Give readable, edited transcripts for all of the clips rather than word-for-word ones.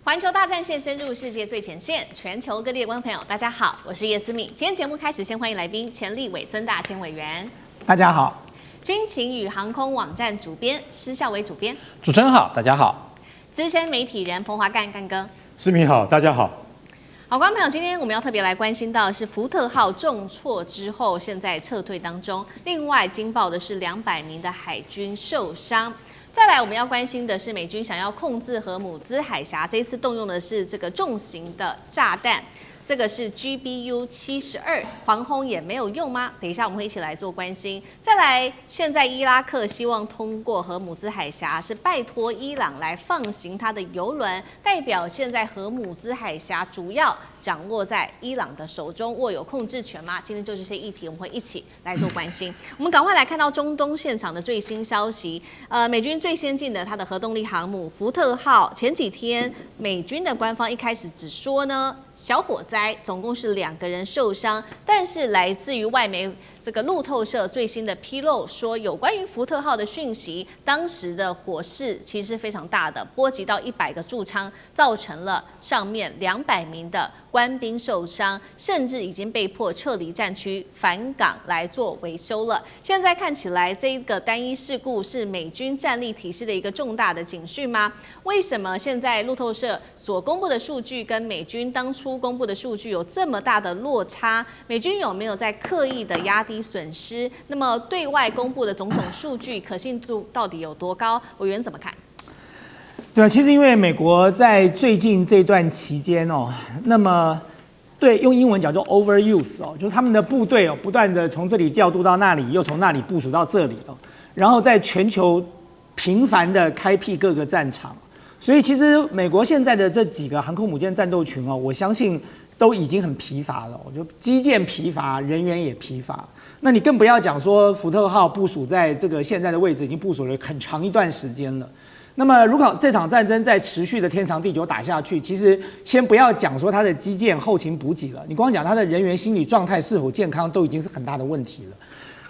环球大战线深入世界最前线，全球各地的观众朋友，大家好，我是叶思敏。今天节目开始，先欢迎来宾钱立伟、孙大千委员。大家好。军情与航空网站主编施孝伟主编。主持人好，大家好。资深媒体人彭华干哥。思敏好，大家好。好，观众朋友，今天我们要特别来关心到的是福特号重挫之后，现在撤退当中。另外，惊爆的是200名的海军受伤。再来，我们要关心的是美军想要控制荷姆兹海峡，这一次动用的是这个重型的炸弹，这个是 GBU-72，狂轰也没有用吗？等一下我们会一起来做关心。再来，现在伊拉克希望通过荷姆兹海峡，是拜托伊朗来放行他的油轮，代表现在荷姆兹海峡主要掌握在伊朗的手中，握有控制权吗？今天就这些议题，我们会一起来做关心。我们赶快来看到中东现场的最新消息。美军最先进的它的核动力航母福特号，前几天美军的官方一开始只说呢小火灾，总共是2个人受伤，但是来自于外媒这个路透社最新的披露说，有关于福特号的讯息，当时的火势其实非常大的，波及到100个驻舱，造成了上面200名的官兵受伤，甚至已经被迫撤离战区返港来做维修了。现在看起来，这个单一事故是美军战力体系的一个重大的警讯吗？为什么现在路透社所公布的数据跟美军当初公布的数据有这么大的落差？美军有没有在刻意的压低损失？那么对外公布的种种数据可信度到底有多高？委员怎么看？对啊，其实因为美国在最近这段期间哦，那么对用英文讲做 overuse 哦，就是他们的部队哦不断的从这里调度到那里，又从那里部署到这里哦，然后在全球频繁的开辟各个战场，所以其实美国现在的这几个航空母舰战斗群哦，我相信都已经很疲乏了。我觉得机舰疲乏，人员也疲乏。那你更不要讲说福特号部署在这个现在的位置已经部署了很长一段时间了。那么，如果这场战争在持续的天长地久打下去，其实先不要讲说它的基建后勤补给了，你光讲它的人员心理状态是否健康，都已经是很大的问题了。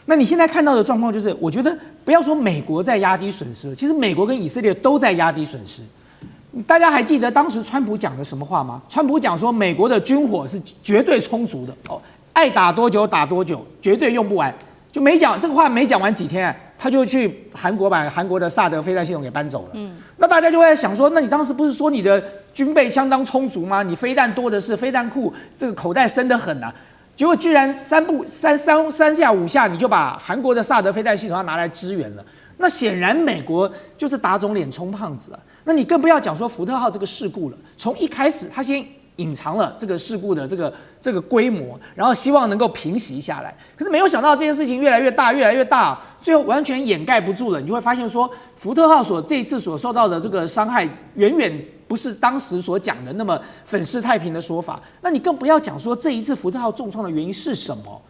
那你现在看到的状况就是，我觉得不要说美国在压低损失，其实美国跟以色列都在压低损失。大家还记得当时川普讲的什么话吗？川普讲说，美国的军火是绝对充足的哦，爱打多久打多久，绝对用不完。就没讲这个话，没讲完几天，他就去韩国把韩国的萨德飞弹系统给搬走了。那大家就会想说，那你当时不是说你的军备相当充足吗？你飞弹多的是，飞弹库这个口袋深得很啊。结果居然三下五下，你就把韩国的萨德飞弹系统要拿来支援了。那显然美国就是打肿脸充胖子啊。那你更不要讲说福特号这个事故了，从一开始他先隐藏了这个事故的这个规模，然后希望能够平息下来。可是没有想到这件事情越来越大，最后完全掩盖不住了。你就会发现说，福特号这一次所受到的这个伤害，远远不是当时所讲的那么粉饰太平的说法。那你更不要讲说这一次福特号重创的原因是什么？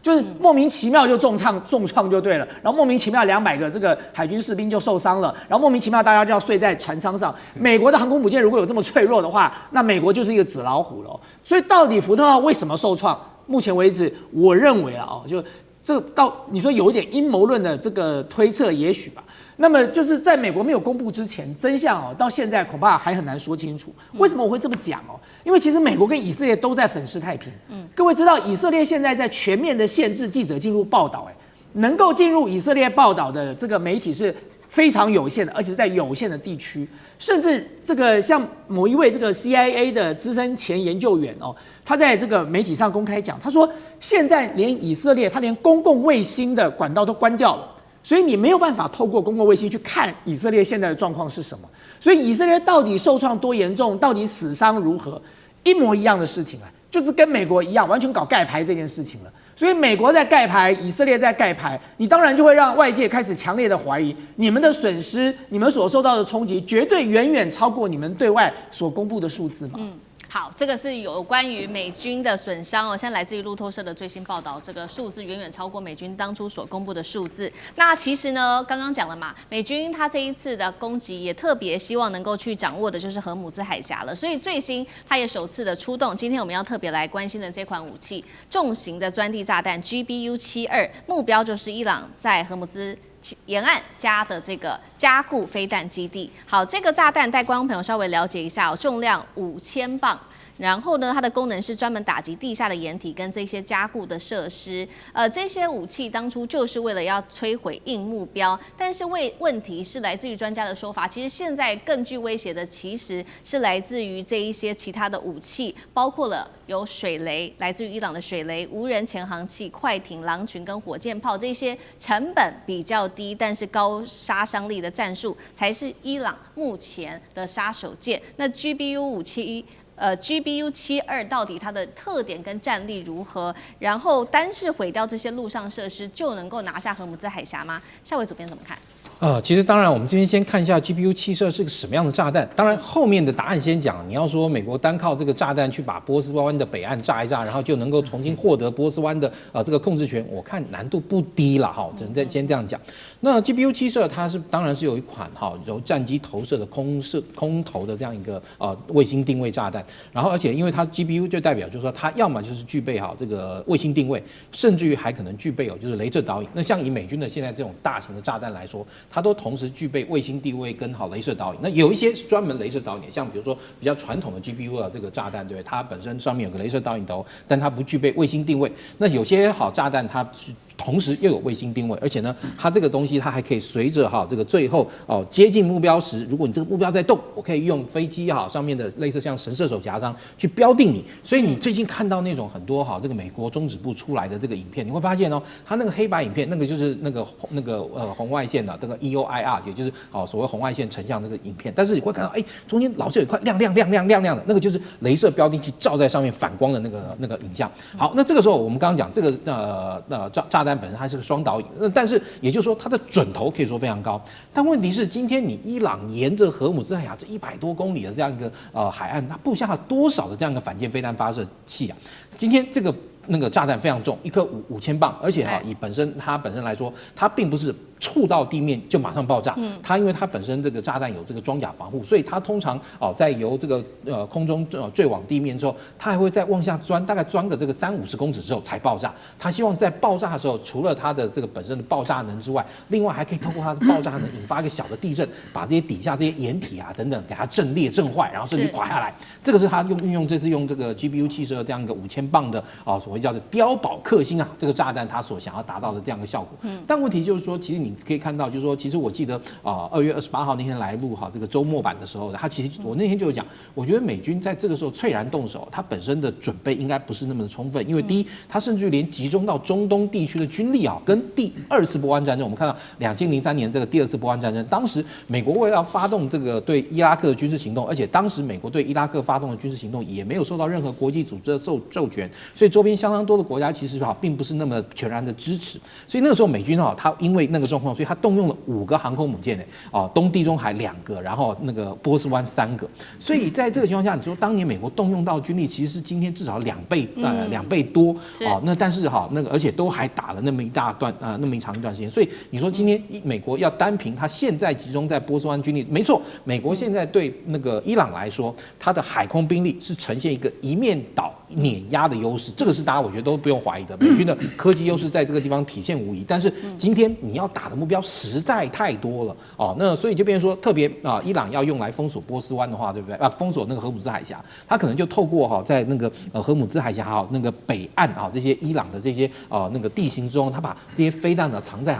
就是莫名其妙就重创就对了，然后莫名其妙200个这个海军士兵就受伤了，然后莫名其妙大家就要睡在船舱上。美国的航空母舰如果有这么脆弱的话，那美国就是一个纸老虎了。所以到底福特号为什么受创？目前为止，我认为就这到你说有一点阴谋论的这个推测，也许吧。那么就是在美国没有公布之前，真相到现在恐怕还很难说清楚。为什么我会这么讲因为其实美国跟以色列都在粉饰太平。各位知道，以色列现在在全面的限制记者进入报道，能够进入以色列报道的这个媒体是非常有限的，而且是在有限的地区。甚至这个像某一位这个 CIA 的资深前研究员他在这个媒体上公开讲，他说现在连以色列他连公共卫星的管道都关掉了。所以你没有办法透过公共卫星去看以色列现在的状况是什么。所以以色列到底受创多严重，到底死伤如何，一模一样的事情就是跟美国一样，完全搞盖牌这件事情了。所以美国在盖牌，以色列在盖牌，你当然就会让外界开始强烈的怀疑，你们的损失，你们所受到的冲击，绝对远远超过你们对外所公布的数字嘛。好，这个是有关于美军的损伤现在来自于路透社的最新报道，这个数字远远超过美军当初所公布的数字。那其实呢，刚刚讲了嘛，美军他这一次的攻击也特别希望能够去掌握的就是荷姆兹海峡了，所以最新他也首次的出动。今天我们要特别来关心的这款武器，重型的钻地炸弹 GBU-72，目标就是伊朗在荷姆兹沿岸加的这个加固飞弹基地。好，这个炸弹带观众朋友稍微了解一下哦，重量5000磅。然后呢，它的功能是专门打击地下的掩体跟这些加固的设施。这些武器当初就是为了要摧毁硬目标，但是问题是来自于专家的说法，其实现在更具威胁的其实是来自于这一些其他的武器，包括了有水雷，来自于伊朗的水雷、无人潜航器、快艇、狼群跟火箭炮，这些成本比较低，但是高杀伤力的战术才是伊朗目前的杀手锏。那 GBU-72到底它的特点跟战力如何？然后单是毁掉这些陆上设施就能够拿下荷姆兹海峡吗？夏伟主编怎么看？其实当然，我们这边先看一下 GBU-72是个什么样的炸弹。当然，后面的答案先讲。你要说美国单靠这个炸弹去把波斯湾的北岸炸一炸，然后就能够重新获得波斯湾的这个控制权，我看难度不低了哈。只能先这样讲。那 GBU-72它当然是有一款由战机投射的空投的这样一个卫星定位炸弹。然后而且因为它 GBU 就代表就是说它要么就是具备这个卫星定位，甚至于还可能具备就是雷射导引。那像以美军的现在这种大型的炸弹来说，它都同时具备卫星定位跟雷射导引。那有一些是专门雷射导引，像比如说比较传统的 GBU 的这个炸弹，对不对？它本身上面有个雷射导引头，但它不具备卫星定位。那有些炸弹它同时又有卫星定位，而且呢，它这个东西它还可以随着这个最后接近目标时，如果你这个目标在动，我可以用飞机上面的类似像神射手夹章去标定你。所以你最近看到那种很多这个美国中指部出来的这个影片，你会发现它那个黑白影片，那个就是那个红外线的这个 EOIR， 也就是所谓红外线成像这个影片。但是你会看到，中间老是有一块亮的，那个就是雷射标定器照在上面反光的那个影像。好，那这个时候我们刚刚讲这个炸弹本身它是个双导引，但是也就是说它的准头可以说非常高。但问题是，今天你伊朗沿着荷姆兹海峡这100多公里的这样一个海岸，它布下了多少的这样一个反舰飞弹发射器啊？今天那个炸弹非常重，一颗5000磅，而且以它本身来说，它并不是触到地面就马上爆炸。它因为它本身这个炸弹有这个装甲防护，所以它通常在由这个空中坠往地面之后，它还会再往下钻，大概钻个这个30-50公尺之后才爆炸。它希望在爆炸的时候，除了它的这个本身的爆炸能之外，另外还可以透过它的爆炸能引发一个小的地震，把这些底下这些掩体等等给它震裂震坏，然后甚至垮下来。这个是它这次用这个 GBU-72这样一个5000磅的所谓叫做碉堡克星这个炸弹它所想要达到的这样一个效果。但问题就是说，其实你可以看到，就是说，其实我记得2月28号那天来录这个周末版的时候，它其实我那天就有讲，我觉得美军在这个时候猝然动手，它本身的准备应该不是那么的充分，因为第一，它甚至于连集中到中东地区的军力跟第2次波湾战争，我们看到2003年这个第2次波湾战争，当时美国为了要发动这个对伊拉克的军事行动，而且当时美国对伊拉克发动的军事行动也没有受到任何国际组织的授权，所以周边相当多的国家其实并不是那么全然的支持，所以那个时候美军它因为那个状况，所以它动用了5个航空母舰东地中海2个，然后那个波斯湾3个，所以在这个情况下，你说当年美国动用到军力其实是今天至少2倍多那但是那个而且都还打了那么一大段那么长一段时间，所以你说今天美国要单凭它现在集中在波斯湾军力，没错，美国现在对那个伊朗来说，它的海空兵力是呈现一个一面倒碾压的优势，这个是大家我觉得都不用怀疑的，美军的科技优势在这个地方体现无疑。但是今天你要打的目标实在太多了那所以就变成说，特别伊朗要用来封锁波斯湾的话，对不对封锁那个荷姆兹海峡，它可能就透过在那个荷姆兹海峡那个北岸这些伊朗的这些那个地形中，它把这些飞弹藏在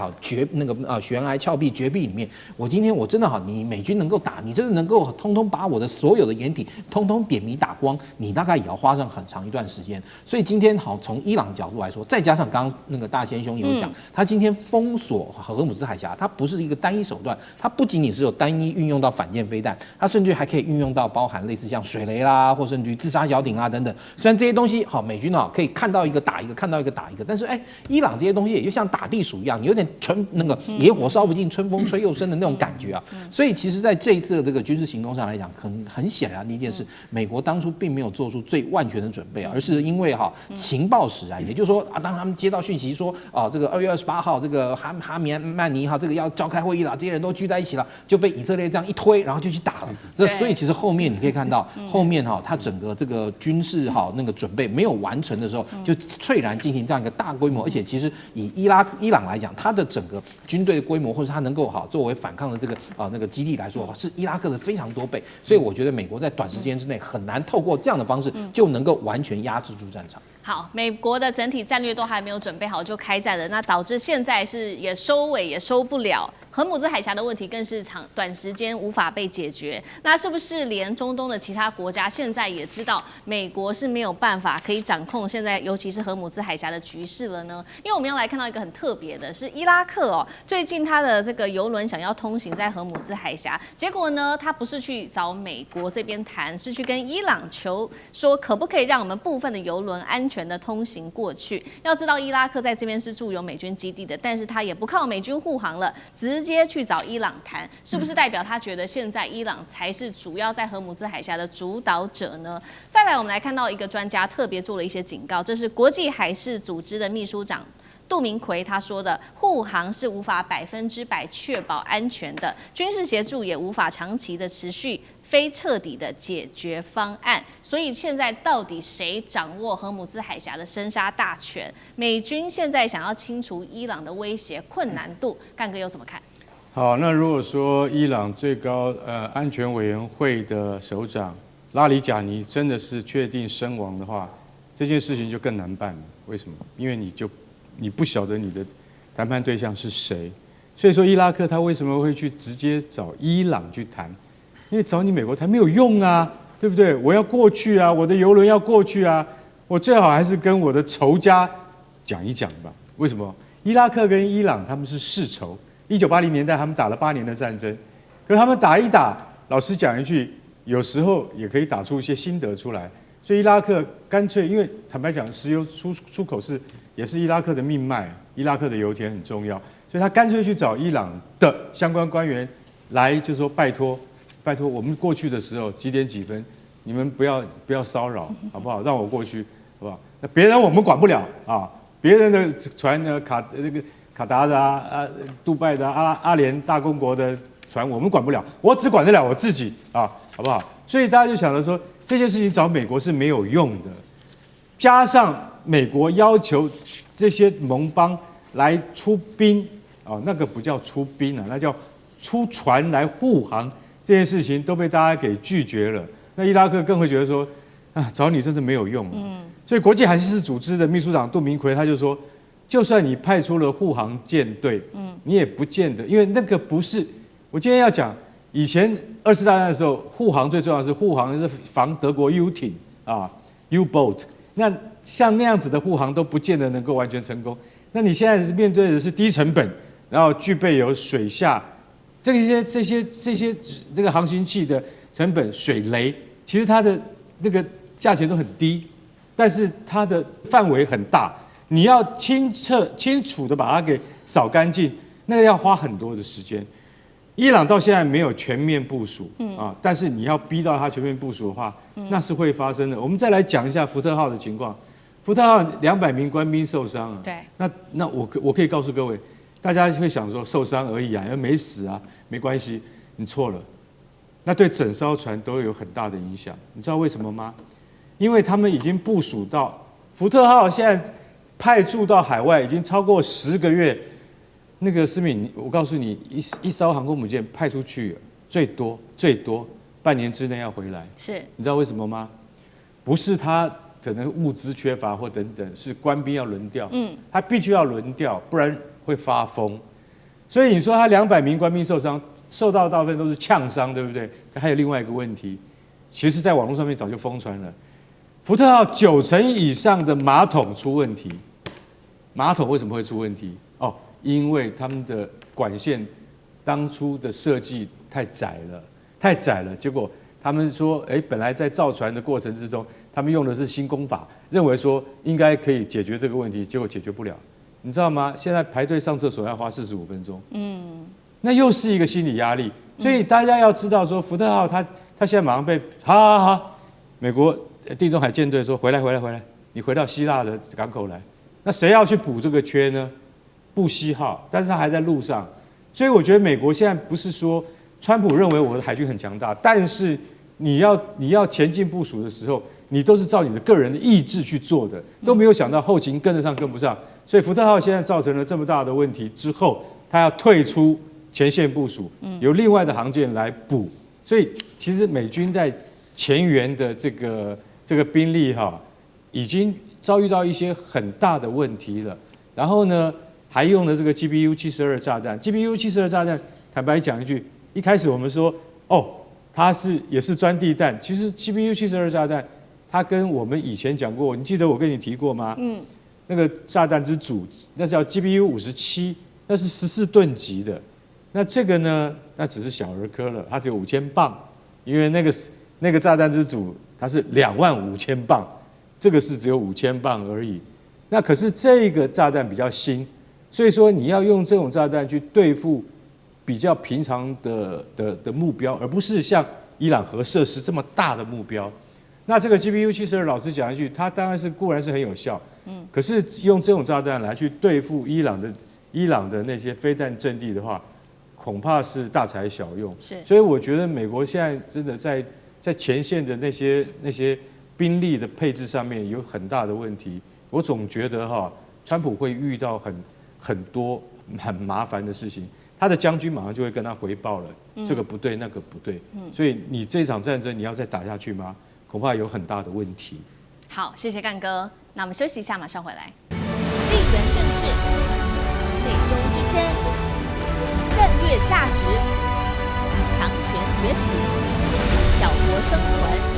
悬崖峭壁绝壁里面。我今天我真的你美军能够打，你真的能够通通把我的所有的掩体通通点迷打光，你大概也要花上很长一段时间。所以今天从伊朗角度来说，再加上刚刚那个大仙兄有讲，他今天封锁荷姆兹海峡，它不是一个单一手段，它不仅仅是有单一运用到反舰飞弹，它甚至还可以运用到包含类似像水雷啦，或甚至于自杀小艇等等。虽然这些东西美军可以看到一个打一个，看到一个打一个，但是伊朗这些东西也就像打地鼠一样，你有点那个野火烧不尽，春风吹又生的那种感觉所以其实在这一次的这个军事行动上来讲，很显然的一件事，美国当初并没有做出最万全的准准备，而是因为情报使然，也就是说当他们接到讯息说这个2月28号这个哈米曼尼这个要召开会议了，这些人都聚在一起了，就被以色列这样一推，然后就去打了。所以其实后面你可以看到，后面他整个这个军事那个准备没有完成的时候，就猝然进行这样一个大规模，而且其实以伊朗来讲，它的整个军队的规模，或是它能够作为反抗的这个那个基地来说，是伊拉克的非常多倍。所以我觉得美国在短时间之内很难透过这样的方式就能够完全压制住战场。好，美国的整体战略都还没有准备好就开战了，那导致现在是也收尾也收不了，荷姆兹海峡的问题更是短时间无法被解决。那是不是连中东的其他国家现在也知道美国是没有办法可以掌控现在尤其是荷姆兹海峡的局势了呢？因为我们要来看到一个很特别的是伊拉克最近他的这个邮轮想要通行在荷姆兹海峡，结果呢他不是去找美国这边谈，是去跟伊朗求说可不可以让我们部分的邮轮安全的通行过去。要知道伊拉克在这边是驻有美军基地的，但是他也不靠美军护航了，直接去找伊朗谈，是不是代表他觉得现在伊朗才是主要在荷姆兹海峡的主导者呢？再来我们来看到一个专家特别做了一些警告，这是国际海事组织的秘书长杜明奎他说的，护航是无法100%确保安全的，军事协助也无法长期的持续非彻底的解决方案。所以现在到底谁掌握荷姆兹海峡的生杀大权？美军现在想要清除伊朗的威胁，困难度，干哥又怎么看？好，那如果说伊朗最高安全委员会的首长拉里贾尼真的是确定身亡的话，这件事情就更难办了。为什么？因为你不晓得你的谈判对象是谁，所以说伊拉克他为什么会去直接找伊朗去谈？因为找你美国谈没有用啊，对不对？我要过去啊，我的邮轮要过去啊，我最好还是跟我的仇家讲一讲吧。为什么？伊拉克跟伊朗他们是世仇，1980年代他们打了8年的战争，可是他们打一打，老实讲一句，有时候也可以打出一些心得出来。所以伊拉克干脆，因为坦白讲，石油出口也是伊拉克的命脉，伊拉克的油田很重要，所以他干脆去找伊朗的相关官员来，就说拜托，我们过去的时候几点几分，你们不要骚扰，好不好？让我过去，好不好？那别人我们管不了啊，别人的船呢，卡达的杜拜的阿联大公国的船我们管不了，我只管得了我自己啊，好不好？所以大家就想着说，这件事情找美国是没有用的，加上美国要求这些盟邦来出兵那个不叫出兵那叫出船来护航，这件事情都被大家给拒绝了。那伊拉克更会觉得说，找你真的没有用。所以国际海事组织的秘书长杜明奎他就说，就算你派出了护航舰队，你也不见得，因为那个不是我今天要讲。以前2次大战的时候，护航最重要的是护航是防德国 U 艇U-boat， 那像那样子的护航都不见得能够完全成功。那你现在面对的是低成本，然后具备有水下这些这个航行器的成本，水雷其实它的那个价钱都很低，但是它的范围很大，你要清楚的把它给扫干净，那个要花很多的时间。伊朗到现在没有全面部署但是你要逼到它全面部署的话，那是会发生的。我们再来讲一下福特号的情况，福特号200名官兵受伤对，那我可以告诉各位，大家会想说受伤而已又没死没关系，你错了，那对整艘船都有很大的影响。你知道为什么吗？因为他们已经部署到福特号现在派驻到海外已经超过10个月。那个思敏，我告诉你，一艘航空母舰派出去，最多半年之内要回来。是，你知道为什么吗？不是他可能物资缺乏或等等，是官兵要轮调。他必须要轮调，不然会发疯。所以你说他200名官兵受伤，受到大部分都是呛伤，对不对？还有另外一个问题，其实在网络上面早就疯传了，福特号90%以上的马桶出问题。马桶为什么会出问题？因为他们的管线当初的设计太窄了，结果他们说，本来在造船的过程之中，他们用的是新工法，认为说应该可以解决这个问题，结果解决不了，你知道吗？现在排队上厕所要花45分钟，那又是一个心理压力。所以大家要知道说，福特号它现在马上被美国地中海舰队说回来，你回到希腊的港口来。那谁要去补这个缺呢？布希号，但是他还在路上。所以我觉得美国现在不是说川普认为我的海军很强大，但是你要前进部署的时候，你都是照你的个人的意志去做的，都没有想到后勤跟得上跟不上。所以福特号现在造成了这么大的问题之后，他要退出前线部署，由另外的航舰来补。所以其实美军在前缘的这个兵力已经遭遇到一些很大的问题了。然后呢，还用了这个 GBU-72炸弹。GBU-72炸弹，坦白讲一句，一开始我们说它也是钻地弹，其实 GBU-72炸弹，它跟我们以前讲过，你记得我跟你提过吗？那个炸弹之主，那叫 GBU-57，那是14吨级的。那这个呢，那只是小儿科了，它只有5000磅，因为那个炸弹之主它是25000磅，这个是只有5000磅而已。那可是这个炸弹比较新，所以说你要用这种炸弹去对付比较平常的目标，而不是像伊朗核设施这么大的目标。那这个 GBU-72，老实讲一句，它当然是固然是很有效，可是用这种炸弹来去对付伊朗的那些飞弹阵地的话，恐怕是大材小用。所以我觉得美国现在真的在前线的那些兵力的配置上面有很大的问题。我总觉得川普会遇到很多很麻烦的事情，他的将军马上就会跟他回报了，这个不对，那个不对。所以你这场战争你要再打下去吗？恐怕有很大的问题。好，谢谢干哥。那我们休息一下，马上回来。地缘政治、美中之争、战略价值、强权崛起、小国生存。